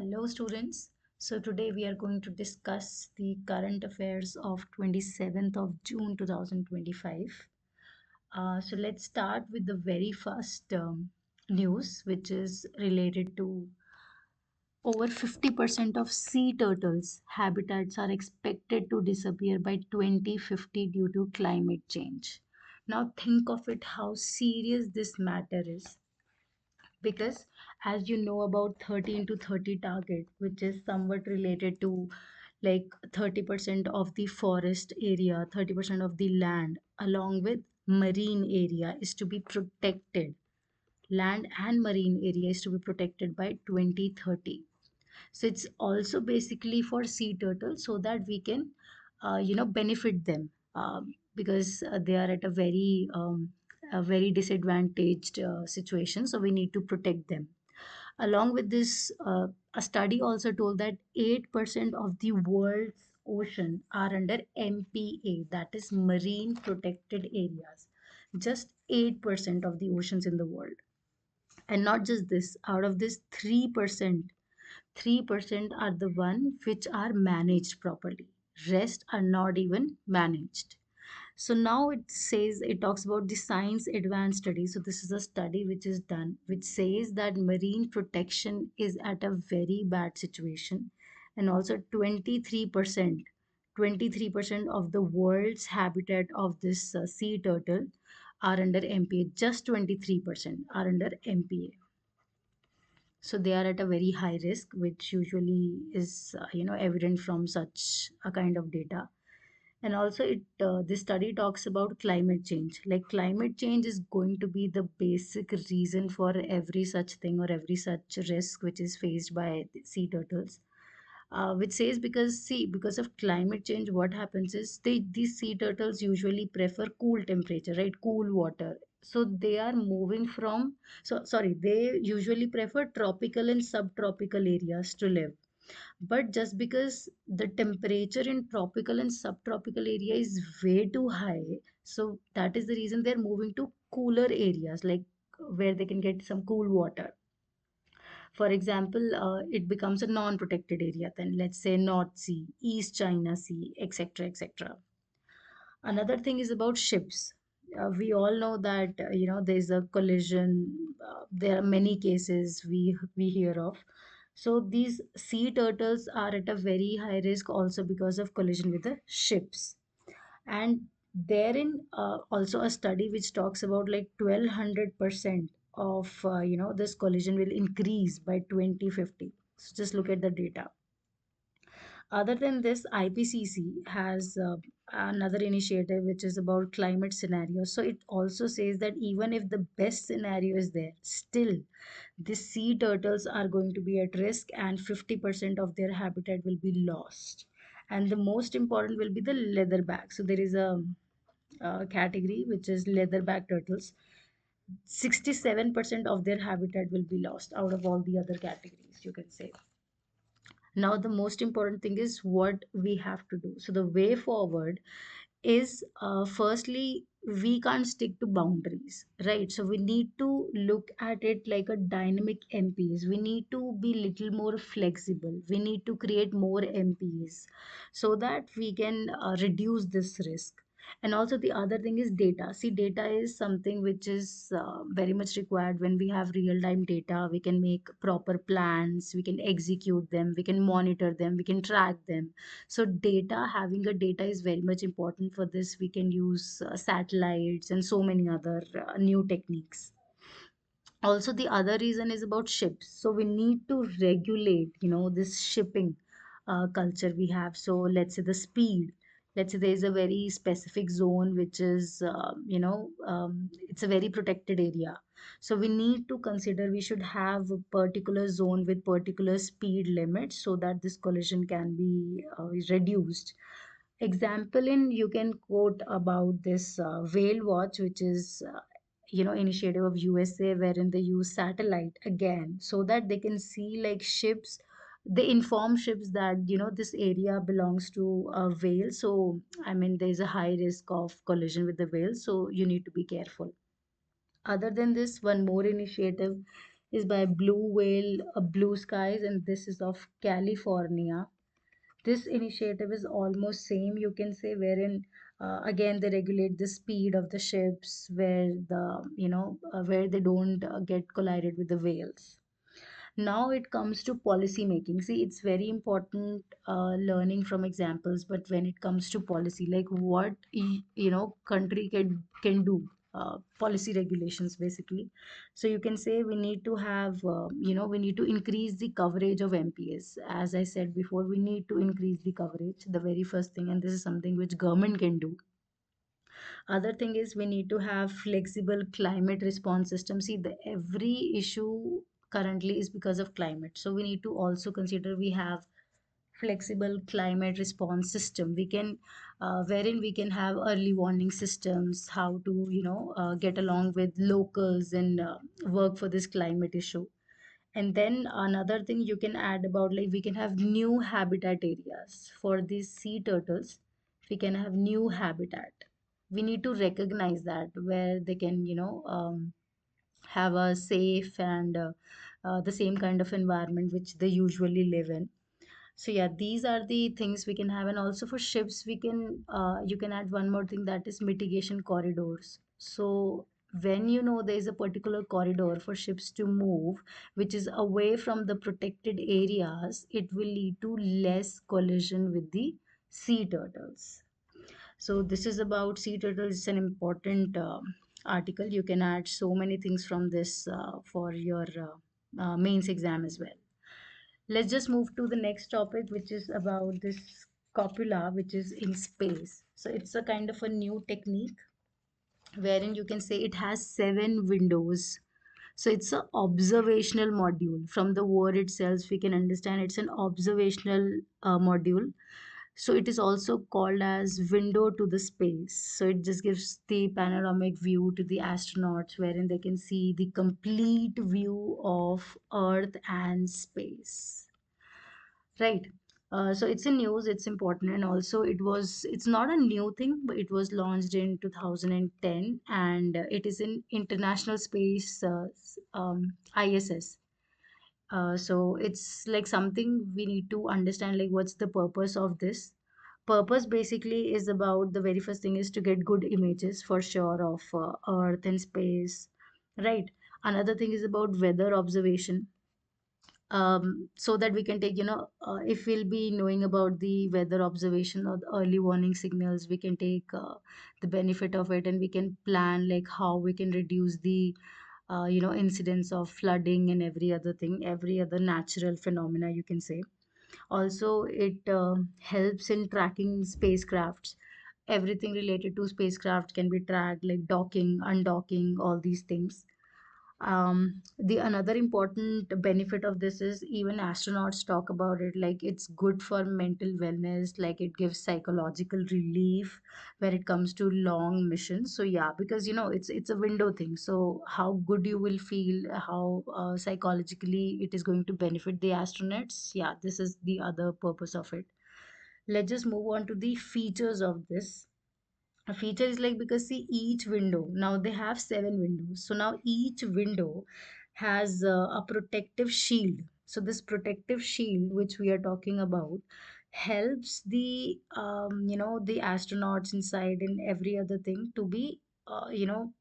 Hello students. So today we are going to discuss the current affairs of 27th of June 2025. So let's start with the very first news, which is related to over 50% of sea turtles habitats are expected to disappear by 2050 due to climate change. Now think of it how serious this matter is, because as you know about 13 to 30 target, which is somewhat related to like 30% of the forest area, 30% of the land along with marine area is to be protected. Land and marine area is to be protected by 2030. So it's also basically for sea turtles so that we can benefit them, because they are at a very disadvantaged situation, so we need to protect them. Along with this, a study also told that 8% of the world's ocean are under MPA, that is marine protected areas. Just 8% of the oceans in the world. And not just this, out of this 3% are the one which are managed properly. Rest are not even managed. So now it talks about the science advanced study. So this is a study which is done, which says that marine protection is at a very bad situation. And also 23% of the world's habitat of this sea turtle are under MPA. Just 23% are under MPA. So they are at a very high risk, which usually is evident from such a kind of data. And also this study talks about climate change. Like climate change is going to be the basic reason for every such thing or every such risk which is faced by the sea turtles. Which says, because of climate change, what happens is these sea turtles usually prefer cool temperature, right? Cool water. So they are moving from, they usually prefer tropical and subtropical areas to live. But just because the temperature in tropical and subtropical area is way too high, so that is the reason they're moving to cooler areas, like where they can get some cool water. For example, it becomes a non-protected area, then let's say North Sea, East China Sea, etc., etc. Another thing is about ships. We all know that there's a collision. There are many cases we hear of. So these sea turtles are at a very high risk also because of collision with the ships. And therein also a study which talks about like 1200% of this collision will increase by 2050. So just look at the data. Other than this, IPCC has another initiative which is about climate scenarios. So it also says that even if the best scenario is there, still the sea turtles are going to be at risk and 50% of their habitat will be lost. And the most important will be the leatherback. So there is a category which is leatherback turtles. 67% of their habitat will be lost out of all the other categories, you can say. Now the most important thing is what we have to do. So the way forward is, firstly, we can't stick to boundaries, right? So we need to look at it like a dynamic MPs. We need to be little more flexible. We need to create more MPs so that we can reduce this risk. And also the other thing is data. See, data is something which is very much required. When we have real time data, we can make proper plans, we can execute them, we can monitor them, we can track them. So data, having a data is very much important. For this we can use satellites and so many other new techniques. Also the other reason is about ships. So we need to regulate this shipping culture we have. So let's say the speed, let's say there is a very specific zone which is it's a very protected area. So we need to consider, we should have a particular zone with particular speed limits so that this collision can be reduced. Example, in you can quote about this whale watch, which is initiative of USA, wherein they use satellite again so that they can see like ships. They inform ships that this area belongs to a whale, so I mean there is a high risk of collision with the whale, so you need to be careful. Other than this, one more initiative is by Blue Whale Blue Skies, and this is of California. This initiative is almost same, you can say, wherein again they regulate the speed of the ships, where where they don't get collided with the whales. Now it comes to policy making. See, it's very important learning from examples, but when it comes to policy, like what country can do, policy regulations basically. So you can say we need to have we need to increase the coverage of MPS. As I said before, we need to increase the coverage, the very first thing, and this is something which government can do. Other thing is we need to have flexible climate response system. See, the every issue currently is because of climate, so we need to also consider we have flexible climate response system. We can wherein we can have early warning systems, how to get along with locals and work for this climate issue. And then another thing you can add about, like, we can have new habitat areas for these sea turtles. We can have new habitat. We need to recognize that where they can have a safe and the same kind of environment which they usually live in. So yeah, these are the things we can have. And also for ships, we can you can add one more thing, that is mitigation corridors. So when there is a particular corridor for ships to move, which is away from the protected areas, it will lead to less collision with the sea turtles. So this is about sea turtles. It's an important article. You can add so many things from this for your mains exam as well. Let's just move to the next topic, which is about this copula, which is in space. So it's a kind of a new technique wherein you can say it has 7 windows. So it's an observational module. From the word itself, we can understand it's an observational module. So it is also called as window to the space. So it just gives the panoramic view to the astronauts, wherein they can see the complete view of Earth and space. Right. So it's in news, it's important, and also it's not a new thing, but it was launched in 2010, and it is in International Space ISS. So it's like something we need to understand, like what's the purpose of this. Purpose basically is about, the very first thing is to get good images for sure of Earth and space, right? Another thing is about weather observation, so that we can take, if we'll be knowing about the weather observation or the early warning signals, we can take the benefit of it, and we can plan like how we can reduce the incidence of flooding and every other thing, every other natural phenomena, you can say. Also it helps in tracking spacecrafts. Everything related to spacecraft can be tracked, like docking, undocking, all these things. The another important benefit of this is, even astronauts talk about it, like it's good for mental wellness, like it gives psychological relief when it comes to long missions. So yeah, because it's a window thing, so how good you will feel, how psychologically it is going to benefit the astronauts. Yeah, this is the other purpose of it. Let's just move on to the features of this. A feature is like, because see, each window, now they have 7 windows, so now each window has a protective shield. So this protective shield which we are talking about helps the the astronauts inside and every other thing to be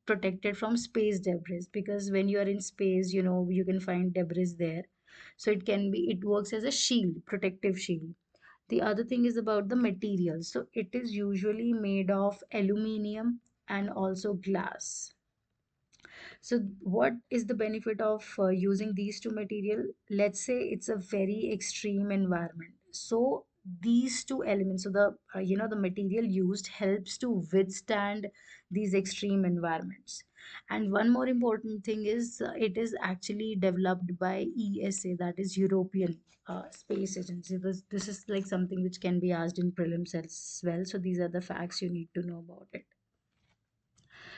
protected from space debris, because when you are in space, you can find debris there. So it works as a shield, protective shield. The other thing is about the material. So it is usually made of aluminum and also glass. So what is the benefit of using these two material? Let's say it's a very extreme environment. So these two elements, so the material used helps to withstand these extreme environments. And one more important thing is, it is actually developed by ESA, that is European Space Agency. This is like something which can be asked in prelims as well. So these are the facts you need to know about it.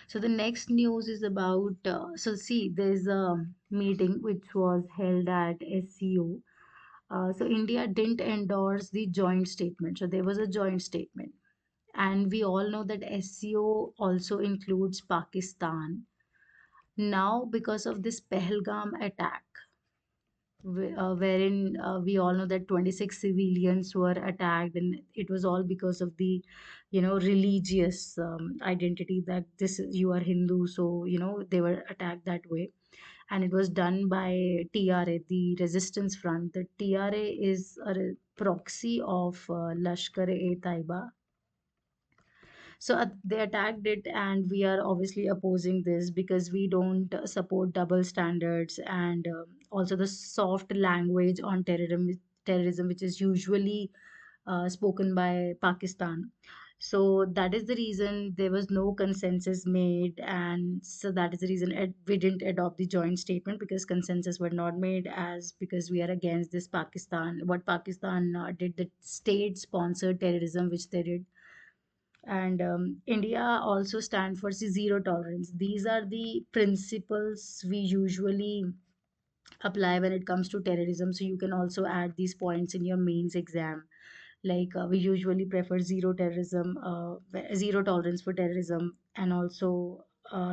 So the next news is about, so see, there's a meeting which was held at SCO. So India didn't endorse the joint statement. So there was a joint statement. And we all know that SCO also includes Pakistan. Now, because of this Pahalgam attack, wherein we all know that 26 civilians were attacked, and it was all because of the, religious identity, that this you are Hindu, so they were attacked that way. And it was done by TRA, the Resistance Front. The TRA is a proxy of Lashkar-e Taiba. So they attacked it, and we are obviously opposing this because we don't support double standards, and also the soft language on terrorism, which is usually spoken by Pakistan. So that is the reason there was no consensus made, and so that is the reason we didn't adopt the joint statement, because consensus were not made, as because we are against this Pakistan, what Pakistan did, the state sponsored terrorism which they did. And India also stand for zero tolerance. These are the principles we usually apply when it comes to terrorism, so you can also add these points in your mains exam. Like we usually prefer zero tolerance for terrorism, and also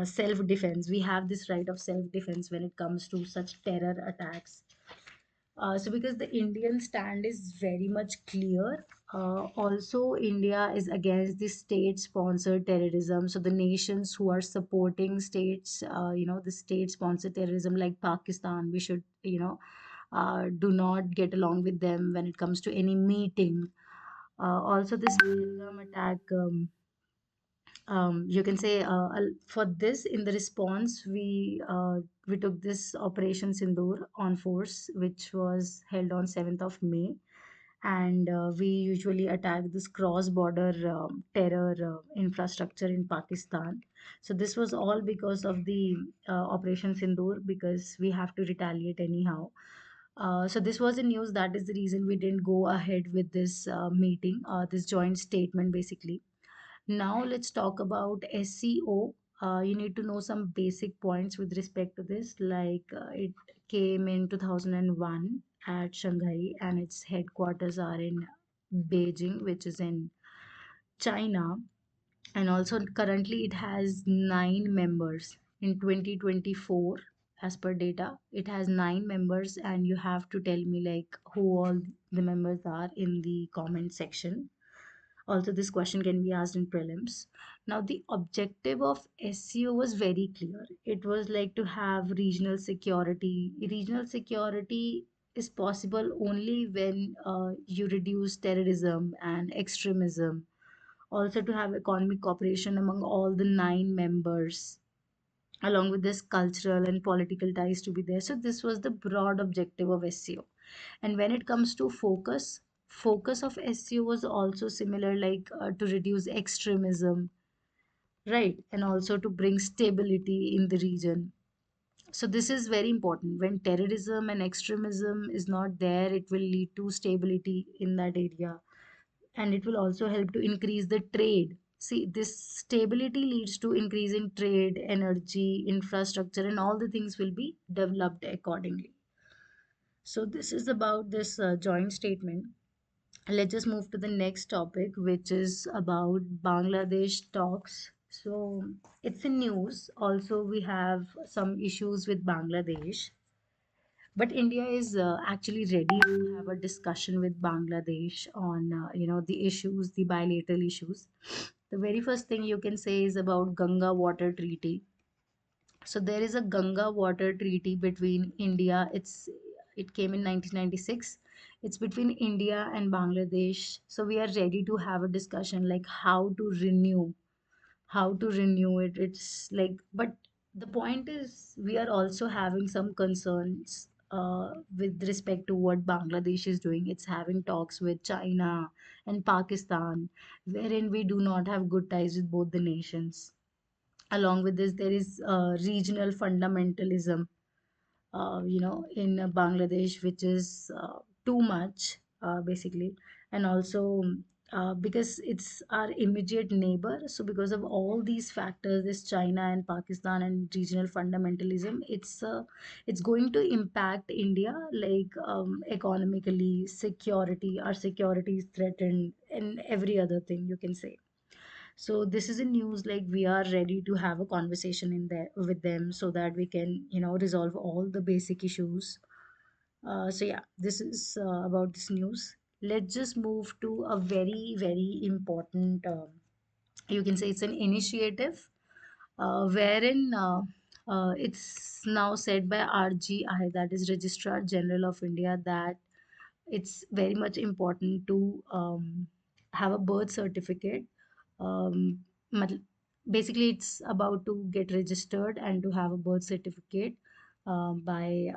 self defense. We have this right of self defense when it comes to such terror attacks. So because the Indian stand is very much clear, also India is against the state-sponsored terrorism. So the nations who are supporting states, the state-sponsored terrorism like Pakistan, we should, do not get along with them when it comes to any meeting. Also, this Pahalgam attack. You can say for this, in the response, we took this Operation Sindoor on force, which was held on 7th of May, and we usually attack this cross-border terror infrastructure in Pakistan. So this was all because of the Operation Sindoor, because we have to retaliate anyhow. So this was a news. That is the reason we didn't go ahead with this meeting, this joint statement, basically. Now let's talk about SEO. You need to know some basic points with respect to this. Like it came in 2001 at Shanghai, and its headquarters are in Beijing, which is in China. And also currently it has 9 members. In 2024, as per data, it has 9 members, and you have to tell me like who all the members are in the comment section. Also, this question can be asked in prelims. Now, the objective of SEO was very clear. It was like to have regional security. Regional security is possible only when you reduce terrorism and extremism. Also, to have economic cooperation among all the 9 members, along with this cultural and political ties to be there. So, this was the broad objective of SEO. And when it comes to focus of SEO was also similar, like to reduce extremism, right, and also to bring stability in the region. So this is very important. When terrorism and extremism is not there, it will lead to stability in that area, and it will also help to increase the trade. See, this stability leads to increase in trade, energy, infrastructure, and all the things will be developed accordingly. So this is about this joint statement. Let's just move to the next topic, which is about Bangladesh talks. So it's in news. Also, we have some issues with Bangladesh, but India is actually ready to have a discussion with Bangladesh on the issues, the bilateral issues. The very first thing you can say is about Ganga Water Treaty. So there is a Ganga Water Treaty between India. It came in 1996. It's between India and Bangladesh. So we are ready to have a discussion like how to renew it. It's like, but the point is we are also having some concerns with respect to what Bangladesh is doing. It's having talks with China and Pakistan, wherein we do not have good ties with both the nations. Along with this, there is regional fundamentalism, in Bangladesh, which is too much, basically. And also because it's our immediate neighbor, so because of all these factors, this China and Pakistan and regional fundamentalism, it's going to impact India, like economically, security, our security is threatened, and every other thing you can say. So this is a news, like we are ready to have a conversation in there with them so that we can, resolve all the basic issues. So yeah, this is about this news. Let's just move to a very, very important, you can say it's an initiative, wherein it's now said by RGI, that is Registrar General of India, that it's very much important to have a birth certificate. Um, mat- Basically, it's about to get registered and to have a birth certificate by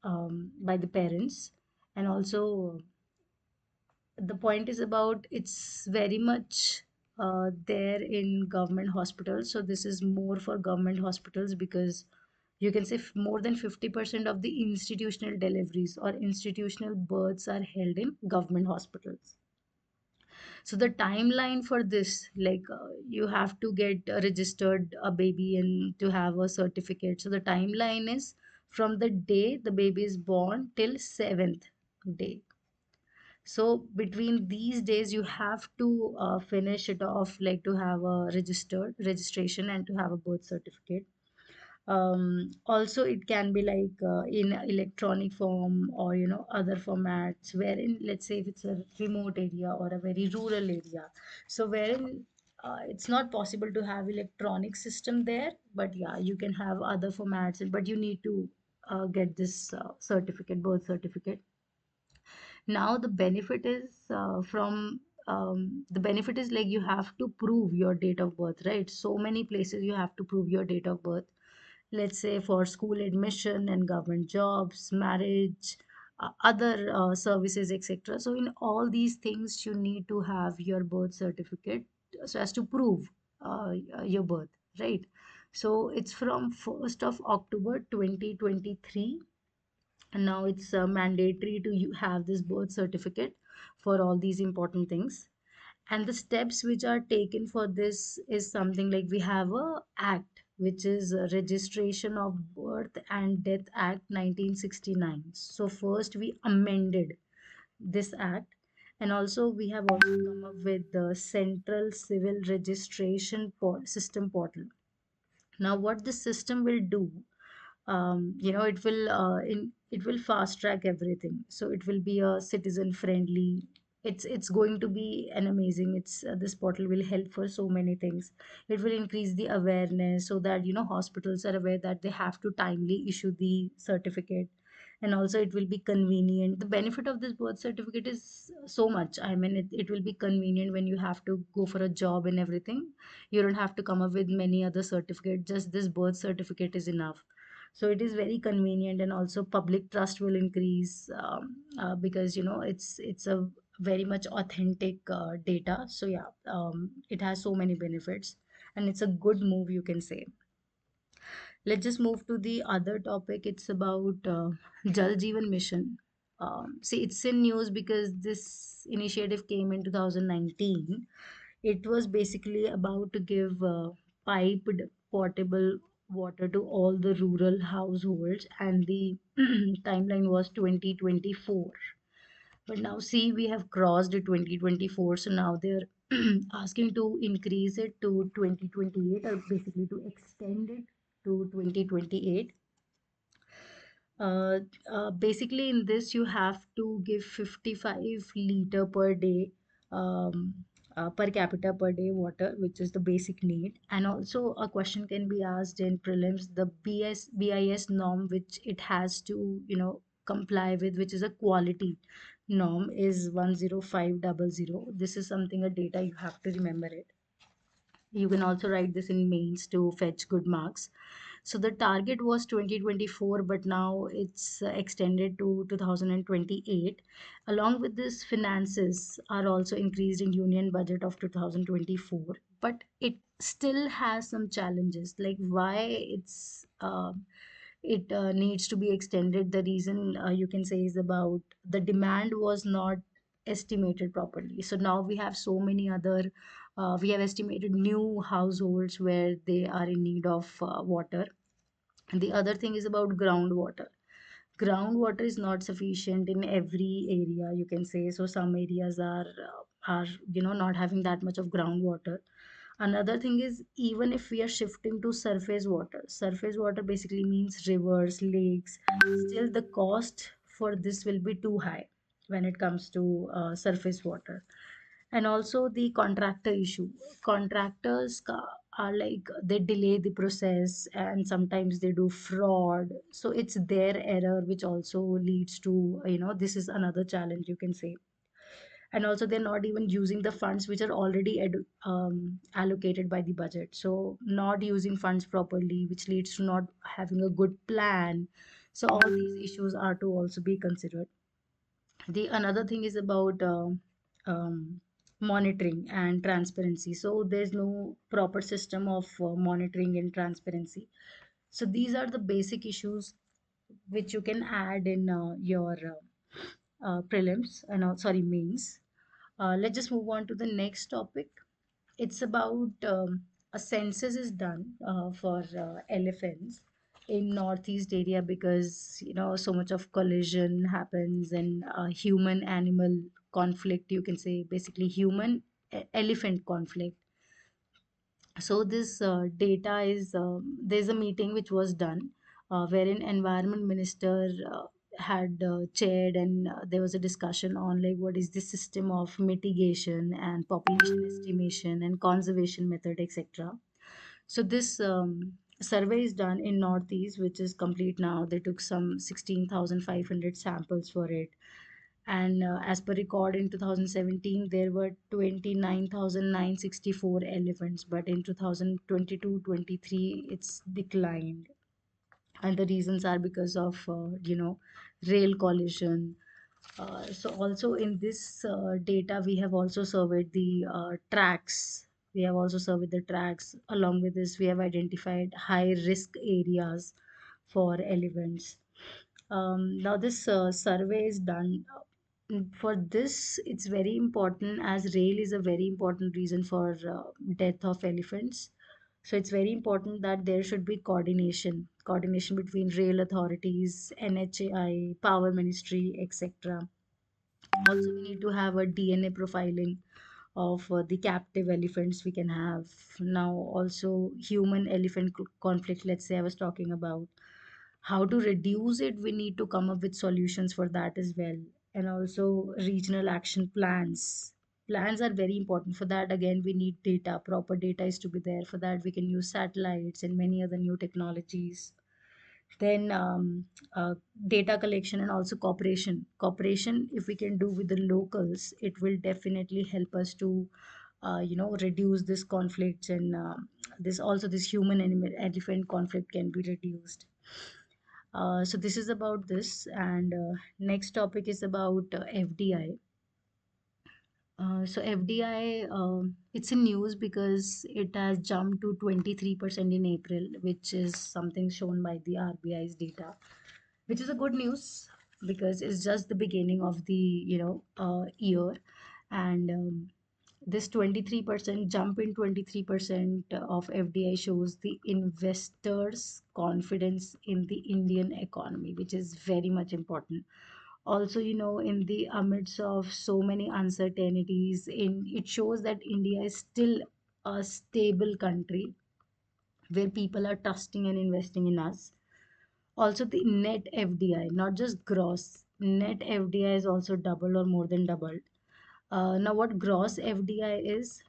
the parents. And also, the point is about it's very much there in government hospitals. So this is more for government hospitals, because you can say more than 50% of the institutional deliveries or institutional births are held in government hospitals. So the timeline for this, like you have to get registered a baby and to have a certificate. So the timeline is from the day the baby is born till seventh day. So between these days, you have to finish it off, like to have a registered registration and to have a birth certificate. Also, it can be like in electronic form, or other formats, wherein, let's say, if it's a remote area or a very rural area, so wherein it's not possible to have electronic system there, but yeah, you can have other formats, but you need to get this certificate, birth certificate. Now the benefit is the benefit is like you have to prove your date of birth, right? So many places you have to prove your date of birth. Let's say for school admission and government jobs, marriage, other services, etc. So in all these things, you need to have your birth certificate so as to prove your birth, right? So it's from 1st of October 2023, and now it's mandatory to have this birth certificate for all these important things. And the steps which are taken for this is something like we have a act, which is Registration of Birth and Death Act 1969. So first we amended this act, and also we have also come up with the Central Civil Registration System portal. Now what this system will do, it will fast track everything, so it will be a citizen friendly. It's going to be an amazing, it's this portal will help for so many things. It will increase the awareness so that hospitals are aware that they have to timely issue the certificate. And also it will be convenient. The benefit of this birth certificate is so much. I mean, it will be convenient when you have to go for a job and everything. You don't have to come up with many other certificates, just this birth certificate is enough. So it is very convenient, and also public trust will increase, because it's a very much authentic data. So yeah, it has so many benefits, and it's a good move, you can say. Let's just move to the other topic. It's about Jal Jeevan Mission. See, it's in news because this initiative came in 2019. It was basically about to give piped potable water to all the rural households, and the timeline was 2024. But now, see, we have crossed 2024, so now they're asking to increase it to 2028, or basically to extend it to 2028. uh, Basically, in this, you have to give 55 liter per day, um, per capita per day water, which is the basic need. And also, a question can be asked in prelims: the BIS norm, which it has to, comply with, which is a quality norm, is 10500. This is something, a data you have to remember it. You can also write this in mains to fetch good marks. So the target was 2024, but now it's extended to 2028. Along with this, finances are also increased in union budget of 2024, but it still has some challenges. Like why it needs to be extended. The reason, you can say, is about the demand was not estimated properly. So now we have so many other, we have estimated new households where they are in need of water. And the other thing is about groundwater. Groundwater is not sufficient in every area, you can say. So some areas are not having that much of groundwater. Another thing is, even if we are shifting to surface water basically means rivers, lakes, still the cost for this will be too high when it comes to surface water. And also the contractor issue. Contractors are like, they delay the process and sometimes they do fraud. So it's their error which also leads to, this is another challenge you can say. And also they're not even using the funds which are already allocated by the budget, so not using funds properly, which leads to not having a good plan. So all these issues are to also be considered. The another thing is about monitoring and transparency. So there's no proper system of monitoring and transparency. So these are the basic issues which you can add in your prelims and sorry, mains. Let's just move on to the next topic. It's about a census is done for elephants in northeast area, because so much of collision happens and human animal conflict, you can say, basically human elephant conflict. So this data is, there's a meeting which was done wherein environment minister had chaired, and there was a discussion on like what is the system of mitigation and population estimation and conservation method, etc. So this survey is done in Northeast, which is complete now. They took some 16,500 samples for it. And as per record in 2017, there were 29,964 elephants, but in 2022-23, it's declined. And the reasons are because of, rail collision. So also in this data, we have also surveyed the tracks. We have also surveyed the tracks. Along with this, we have identified high risk areas for elephants. Now this survey is done. For this, it's very important, as rail is a very important reason for death of elephants. So it's very important that there should be coordination between rail authorities, NHAI, power ministry, etc. Also, we need to have a DNA profiling of the captive elephants we can have. Now also human elephant conflict, let's say I was talking about, how to reduce it, we need to come up with solutions for that as well. And also regional action plans are very important. For that, again, we need data. Proper data is to be there. For that, we can use satellites and many other new technologies. Then data collection and also cooperation, if we can do with the locals, it will definitely help us to reduce this conflicts. And this human animal elephant conflict can be reduced. So this is about this, and next topic is about FDI. So FDI, it's in news because it has jumped to 23% in April, which is something shown by the RBI's data, which is a good news because it's just the beginning of the year. And this 23% jump in 23% of FDI shows the investors' confidence in the Indian economy, which is very much important. Also, in the amidst of so many uncertainties, it shows that India is still a stable country where people are trusting and investing in us. Also, the net FDI, not just gross, net FDI is also double or more than doubled. Now, what gross FDI is?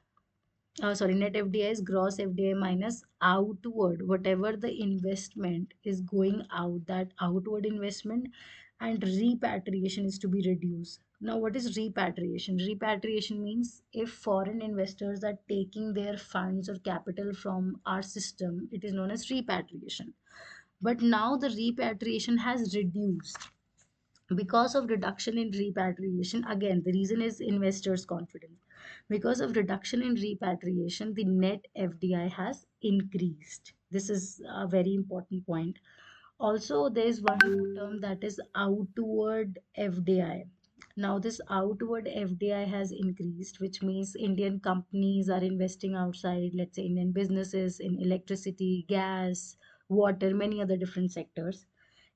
Sorry, net FDI is gross FDI minus outward, whatever the investment is going out, that outward investment, and repatriation is to be reduced. Now, what is repatriation? Repatriation means if foreign investors are taking their funds or capital from our system, it is known as repatriation. But now the repatriation has reduced because of reduction in repatriation. Again, the reason is investors confidence. Because of reduction in repatriation, the net FDI has increased. This is a very important point. Also, there is one more term, that is outward FDI. Now this outward FDI has increased, which means Indian companies are investing outside, let's say Indian businesses in electricity, gas, water, many other different sectors.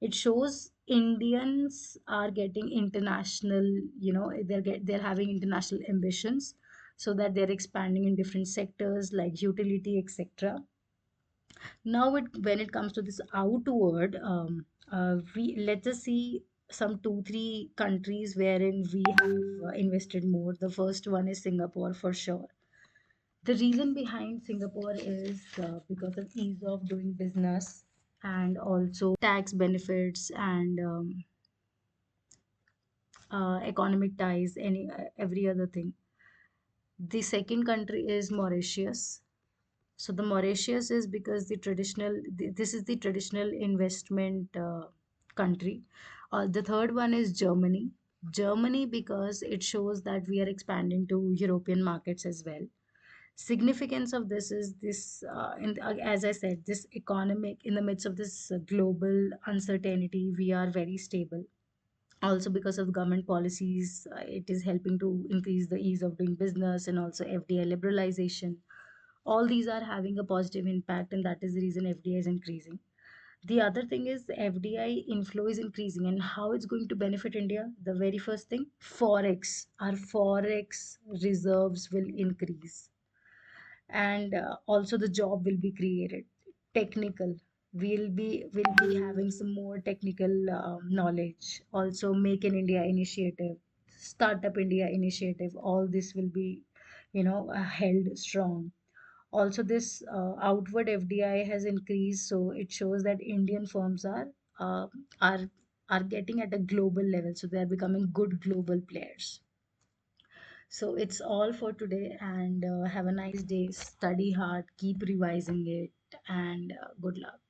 It shows Indians are getting international, they're having international ambitions. so that they're expanding in different sectors like utility, etc. Now, when it comes to this outward, we let us see some two, three countries wherein we have invested more. The first one is Singapore for sure. The reason behind Singapore is because of ease of doing business and also tax benefits and economic ties, any every other thing. The second country is Mauritius. So the Mauritius is because this is the traditional investment country. The third one is Germany. Germany because it shows that we are expanding to European markets as well. Significance of this is this, as I said, this economic in the midst of this global uncertainty, we are very stable. Also because of government policies, it is helping to increase the ease of doing business and also FDI liberalization. All these are having a positive impact, and that is the reason FDI is increasing. The other thing is FDI inflow is increasing, and how it's going to benefit India. The very first thing, forex. Our forex reserves will increase, and also the job will be created. Technical, we'll be having some more technical knowledge. Also, make in India initiative, startup India initiative, all this will be, held strong. Also, this outward FDI has increased, so it shows that Indian firms uh, are are getting at a global level, so they are becoming good global players. So it's all for today, and have a nice day. Study hard, keep revising it, and good luck.